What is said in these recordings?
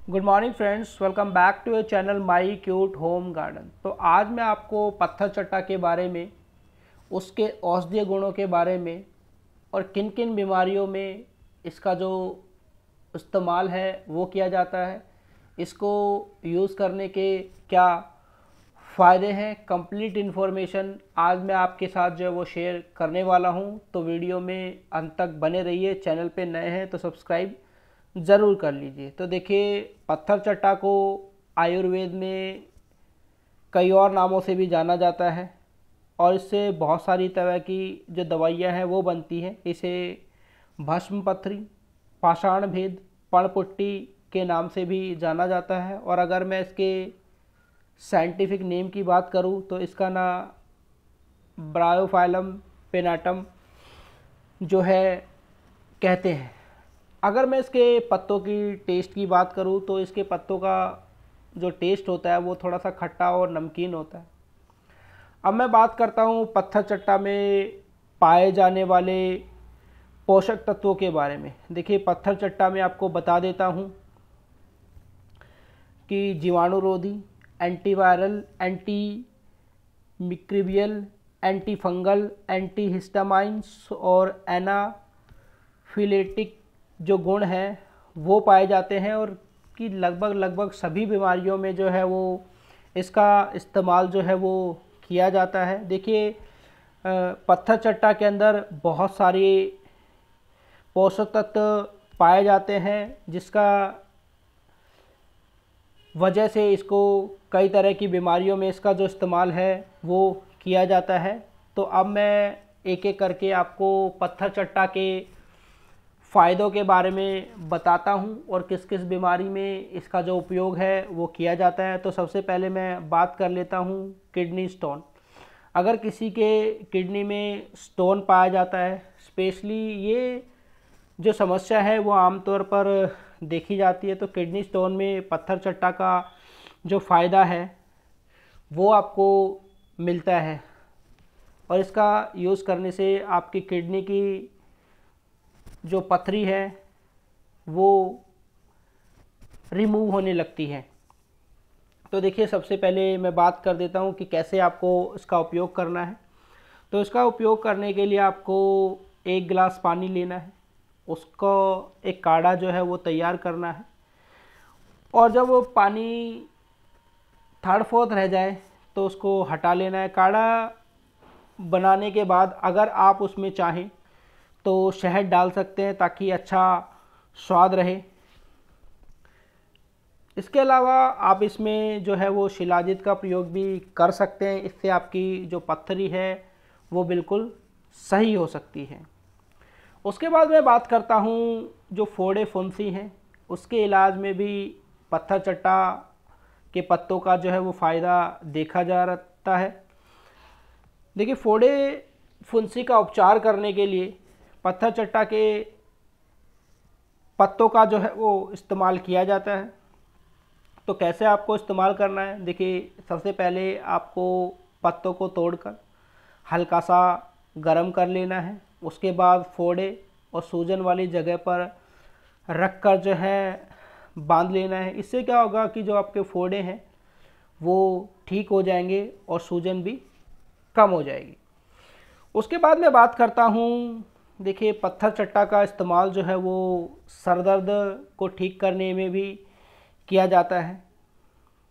Good morning friends, welcome back to your channel my cute home garden. तो आज मैं आपको पत्थर चट्टा के बारे में, उसके औषधीय गुणों के बारे में और किन किन बीमारियों में इसका जो इस्तेमाल है वो किया जाता है, इसको यूज़ करने के क्या फ़ायदे हैं, कंप्लीट इन्फॉर्मेशन आज मैं आपके साथ जो है वो शेयर करने वाला हूं। तो वीडियो में अंत तक बने रहिए। चैनल पे नए हैं तो सब्सक्राइब ज़रूर कर लीजिए। तो देखिए, पत्थर चट्टा को आयुर्वेद में कई और नामों से भी जाना जाता है और इससे बहुत सारी तरह की जो दवाइयाँ हैं वो बनती हैं। इसे भस्म पत्री, पाषाण भेद, पर्णपुट्टी के नाम से भी जाना जाता है। और अगर मैं इसके साइंटिफिक नेम की बात करूं तो इसका नाम ब्रायोफाइलम पेनाटम जो है कहते हैं। अगर मैं इसके पत्तों की टेस्ट की बात करूं तो इसके पत्तों का जो टेस्ट होता है वो थोड़ा सा खट्टा और नमकीन होता है। अब मैं बात करता हूं पत्थर चट्टा में पाए जाने वाले पोषक तत्वों के बारे में। देखिए, पत्थर चट्टा में आपको बता देता हूं कि जीवाणुरोधी, antiviral, anti microbial, anti fungal, anti histamines और एनाफिलेटिक जो गुण हैं वो पाए जाते हैं और कि लगभग सभी बीमारियों में जो है वो इसका इस्तेमाल जो है वो किया जाता है। देखिए, पत्थर चट्टा के अंदर बहुत सारे पोषक तत्व पाए जाते हैं जिसका वजह से इसको कई तरह की बीमारियों में इसका जो इस्तेमाल है वो किया जाता है। तो अब मैं एक एक करके आपको पत्थर चट्टा के फ़ायदों के बारे में बताता हूँ और किस किस बीमारी में इसका जो उपयोग है वो किया जाता है। तो सबसे पहले मैं बात कर लेता हूँ किडनी स्टोन। अगर किसी के किडनी में स्टोन पाया जाता है, स्पेशली ये जो समस्या है वो आमतौर पर देखी जाती है, तो किडनी स्टोन में पत्थर चट्टा का जो फ़ायदा है वो आपको मिलता है और इसका यूज़ करने से आपकी किडनी की जो पथरी है वो रिमूव होने लगती है। तो देखिए, सबसे पहले मैं बात कर देता हूँ कि कैसे आपको इसका उपयोग करना है। तो इसका उपयोग करने के लिए आपको एक गिलास पानी लेना है, उसको एक काढ़ा जो है वो तैयार करना है और जब वो पानी थर्ड फोर्थ रह जाए तो उसको हटा लेना है। काढ़ा बनाने के बाद अगर आप उसमें चाहें तो शहद डाल सकते हैं ताकि अच्छा स्वाद रहे। इसके अलावा आप इसमें जो है वो शिलाजित का प्रयोग भी कर सकते हैं। इससे आपकी जो पथरी है वो बिल्कुल सही हो सकती है। उसके बाद मैं बात करता हूँ जो फोड़े फुंसी हैं, उसके इलाज में भी पत्थर चट्टा के पत्तों का जो है वो फ़ायदा देखा जा रहता है। देखिए, फोड़े फुंसी का उपचार करने के लिए पत्थर चट्टा के पत्तों का जो है वो इस्तेमाल किया जाता है। तो कैसे आपको इस्तेमाल करना है? देखिए, सबसे पहले आपको पत्तों को तोड़कर हल्का सा गर्म कर लेना है। उसके बाद फोड़े और सूजन वाली जगह पर रख कर जो है बांध लेना है। इससे क्या होगा कि जो आपके फोड़े हैं वो ठीक हो जाएंगे और सूजन भी कम हो जाएगी। उसके बाद मैं बात करता हूँ, देखिए, पत्थर चट्टा का इस्तेमाल जो है वो सर दर्द को ठीक करने में भी किया जाता है।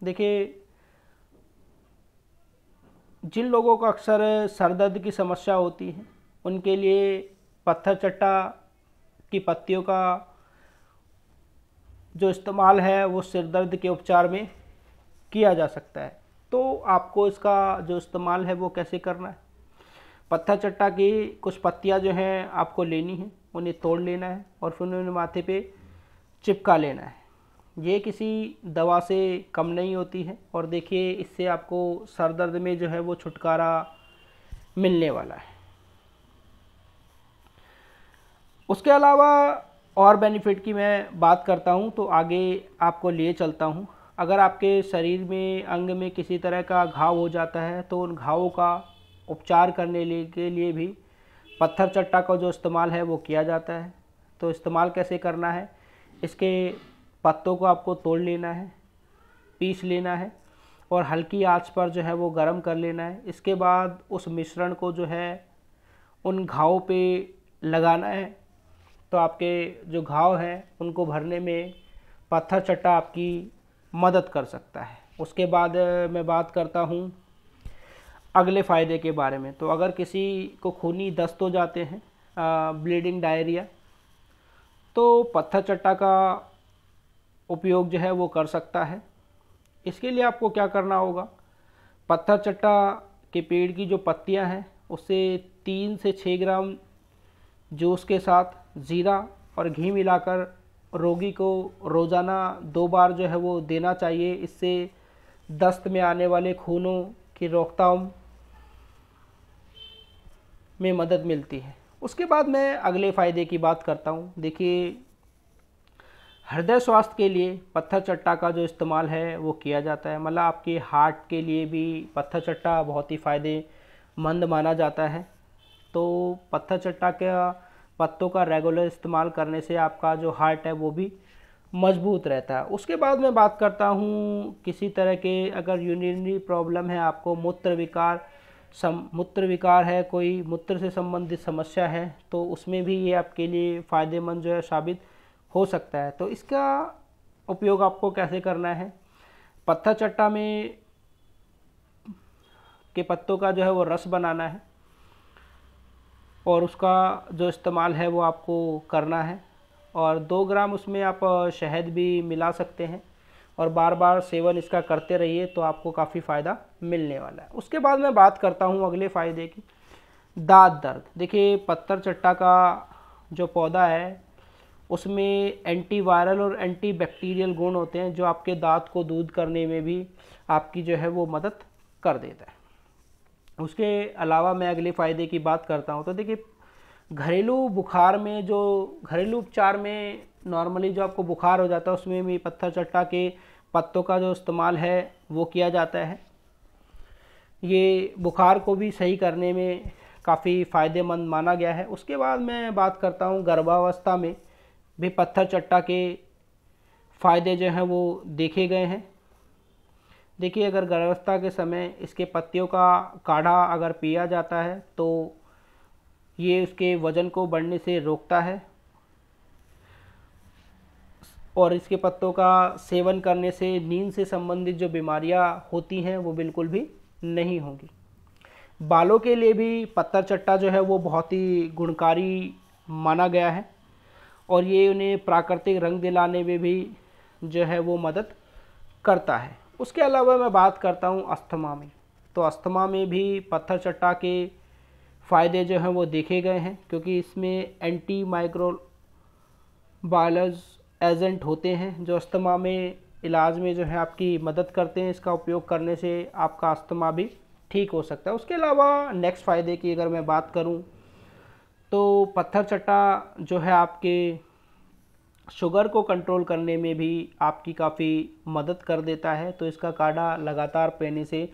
देखिए, जिन लोगों को अक्सर सर दर्द की समस्या होती है उनके लिए पत्थर चट्टा की पत्तियों का जो इस्तेमाल है वो सिर दर्द के उपचार में किया जा सकता है। तो आपको इसका जो इस्तेमाल है वो कैसे करना है? पत्थर चट्टा की कुछ पत्तियां जो हैं आपको लेनी है, उन्हें तोड़ लेना है और फिर उन्हें माथे पे चिपका लेना है। ये किसी दवा से कम नहीं होती है और देखिए, इससे आपको सर दर्द में जो है वो छुटकारा मिलने वाला है। उसके अलावा और बेनिफिट की मैं बात करता हूँ तो आगे आपको लिए चलता हूँ। अगर आपके शरीर में अंग में किसी तरह का घाव हो जाता है तो उन घावों का उपचार करने के लिए भी पत्थर चट्टा का जो इस्तेमाल है वो किया जाता है। तो इस्तेमाल कैसे करना है? इसके पत्तों को आपको तोड़ लेना है, पीस लेना है और हल्की आंच पर जो है वो गरम कर लेना है। इसके बाद उस मिश्रण को जो है उन घावों पे लगाना है। तो आपके जो घाव हैं उनको भरने में पत्थर चट्टा आपकी मदद कर सकता है। उसके बाद मैं बात करता हूँ अगले फ़ायदे के बारे में। तो अगर किसी को खूनी दस्त हो जाते हैं, ब्लीडिंग डायरिया, तो पत्थर चट्टा का उपयोग जो है वो कर सकता है। इसके लिए आपको क्या करना होगा, पत्थर चट्टा के पेड़ की जो पत्तियां हैं उससे 3 से 6 ग्राम जूस के साथ जीरा और घी मिलाकर रोगी को रोज़ाना 2 बार जो है वो देना चाहिए। इससे दस्त में आने वाले खूनों की रोकथाम में मदद मिलती है। उसके बाद मैं अगले फ़ायदे की बात करता हूँ। देखिए, हृदय स्वास्थ्य के लिए पत्थर चट्टा का जो इस्तेमाल है वो किया जाता है। मतलब आपके हार्ट के लिए भी पत्थर चट्टा बहुत ही फ़ायदेमंद माना जाता है। तो पत्थर चट्टा का पत्तों का रेगुलर इस्तेमाल करने से आपका जो हार्ट है वो भी मजबूत रहता है। उसके बाद मैं बात करता हूँ किसी तरह के अगर यूरिनरी प्रॉब्लम है, आपको मूत्र विकार है, कोई मूत्र से संबंधित समस्या है, तो उसमें भी ये आपके लिए फ़ायदेमंद जो है साबित हो सकता है। तो इसका उपयोग आपको कैसे करना है, पत्थर चट्टा में के पत्तों का जो है वो रस बनाना है और उसका जो इस्तेमाल है वो आपको करना है और 2 ग्राम उसमें आप शहद भी मिला सकते हैं और बार बार सेवन इसका करते रहिए तो आपको काफ़ी फ़ायदा मिलने वाला है। उसके बाद मैं बात करता हूँ अगले फ़ायदे की, दाँत दर्द। देखिए, पत्थर चट्टा का जो पौधा है उसमें एंटीवायरल और एंटीबैक्टीरियल गुण होते हैं जो आपके दांत को दूध करने में भी आपकी जो है वो मदद कर देता है। उसके अलावा मैं अगले फ़ायदे की बात करता हूँ। तो देखिए, घरेलू बुखार में जो घरेलू उपचार में नॉर्मली जो आपको बुखार हो जाता है उसमें भी पत्थर चट्टा के पत्तों का जो इस्तेमाल है वो किया जाता है। ये बुखार को भी सही करने में काफ़ी फ़ायदेमंद माना गया है। उसके बाद मैं बात करता हूँ गर्भावस्था में भी पत्थर चट्टा के फ़ायदे जो हैं वो देखे गए हैं। देखिए, अगर गर्भावस्था के समय इसके पत्तियों का काढ़ा अगर पिया जाता है तो ये उसके वज़न को बढ़ने से रोकता है और इसके पत्तों का सेवन करने से नींद से संबंधित जो बीमारियां होती हैं वो बिल्कुल भी नहीं होंगी। बालों के लिए भी पत्थर चट्टा जो है वो बहुत ही गुणकारी माना गया है और ये उन्हें प्राकृतिक रंग दिलाने में भी जो है वो मदद करता है। उसके अलावा मैं बात करता हूँ अस्थमा में। तो अस्थमा में भी पत्थर चट्टा के फ़ायदे जो हैं वो देखे गए हैं क्योंकि इसमें एंटी माइक्रोबायलज एजेंट होते हैं जो अस्थमा में इलाज में जो है आपकी मदद करते हैं। इसका उपयोग करने से आपका अस्थमा भी ठीक हो सकता है। उसके अलावा नेक्स्ट फ़ायदे की अगर मैं बात करूं तो पत्थर चट्टा जो है आपके शुगर को कंट्रोल करने में भी आपकी काफ़ी मदद कर देता है। तो इसका काढ़ा लगातार पीने से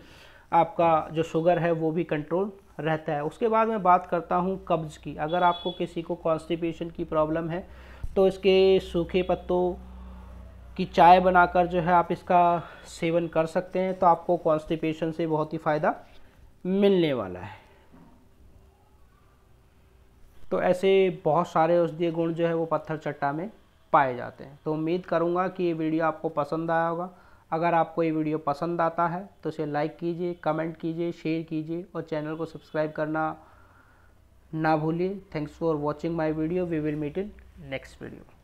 आपका जो शुगर है वो भी कंट्रोल रहता है। उसके बाद मैं बात करता हूँ कब्ज़ की। अगर आपको किसी को कॉन्स्टिपेशन की प्रॉब्लम है तो इसके सूखे पत्तों की चाय बनाकर जो है आप इसका सेवन कर सकते हैं तो आपको कॉन्स्टिपेशन से बहुत ही फ़ायदा मिलने वाला है। तो ऐसे बहुत सारे औषधीय गुण जो है वो पत्थर चट्टा में पाए जाते हैं। तो उम्मीद करूँगा कि ये वीडियो आपको पसंद आया होगा। अगर आपको ये वीडियो पसंद आता है तो इसे लाइक कीजिए, कमेंट कीजिए, शेयर कीजिए और चैनल को सब्सक्राइब करना ना भूलिए। Thanks for watching my video. We will meet in next video.